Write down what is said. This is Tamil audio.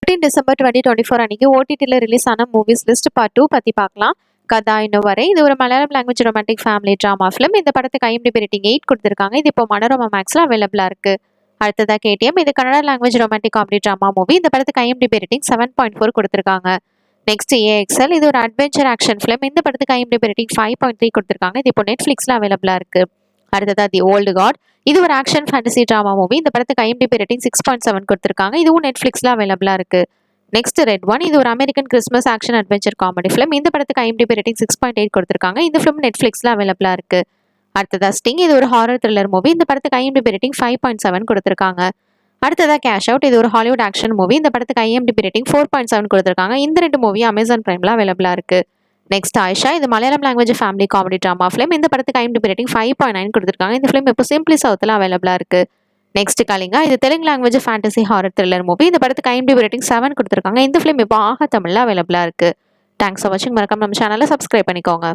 15 டிசம்பர் 2024 அன்னைக்கு ஓடிடியில் ரிலீஸ் ஆன மூவிஸ் லிஸ்ட் பார்ட் 2 பற்றி பார்க்கலாம். கதா இன்னும் வரை இது ஒரு Malayalam language romantic family drama film. இந்த படத்துக்கு IMDb ரேட்டிங் 8 கொடுத்துருக்காங்க. இது இப்போ மனோரமா மேக்ஸில் அவைலபிளாக இருக்கு. அடுத்ததாக KTM, இது Kannada language romantic comedy drama movie. இந்த படத்துக்கு IMDb ரேட்டிங் 7.4 கொடுத்துருக்காங்க. நெக்ஸ்ட் AXL, இது ஒரு அட்வென்ச்சர் ஆக்ஷன் ஃபிலிம். இந்த படத்துக்கு IMDb ரேட்டிங் 5.3 கொடுத்துருக்காங்க. இது இப்போ நெட்ஃப்ளிக்ஸில் அவைலபிளாக இருக்கு. அடுத்ததாக தி ஓல்டு காட், இது ஒரு ஆக்ஷன் ஃபேண்டசி ட்ராமா மூவி. இந்த படத்துக்கு IMDb ரேட்டிங் 6.7 கொடுத்துருக்காங்க. இதுவும் நெட்ஃப்ளிக்ஸில் அவைலபிளாக இருக்கு. நெக்ஸ்ட் ரெட் ஒன், இது ஒரு American Christmas action adventure comedy film. இந்த படத்துக்கு IMDb ரேட்டிங் 6.8 கொடுத்துருக்காங்க. இந்த ஃபிலிம் நெட்ஃப்ளிக்ஸில் அவைலபிளாக இருக்கு. அடுத்ததா ஸ்டிங், இது ஒரு ஹாரர் த்ரில்லர் மூவி. இந்த படத்துக்கு IMDb ரேட்டிங் 5.7 கொடுத்துருக்காங்க. அடுத்ததா கேஷ் அவுட், இது ஒரு ஹாலிவுட் ஆக்ஷன் மூவி. இந்த படத்துக்கு IMDb ரேட்டிங் 4.7 கொடுத்துருக்காங்க. இந்த ரெண்டு மூவி அமேசான் பிரைமில் அவைலபிளாக இருக்கு. நெக்ஸ்ட் ஆயிஷா, இது Malayalam language family comedy drama film. இந்த படத்துக்கு IMDb ரேட்டிங் 5.9 கொடுத்துருக்காங்க. இந்த ஃபிலிம் இப்போ சிம்பிளி சவுத்தில் அவைலபிளாக இருக்கு. நெக்ஸ்ட் கலிங்கா, இது Telugu language fantasy horror thriller movie. இந்த படத்துக்கு IMDb ரேட்டிங் 7 கொடுத்துருக்காங்க. இந்த ஃபிலிம் இப்போ ஆஹா தமிழில் அவைலபிளாக இருக்கு. தேங்க்ஸ் ஃபார் வாட்சிங். மறக்காம நம்ம சேனலை சப்ஸ்கிரைப் பண்ணிக்கோங்க.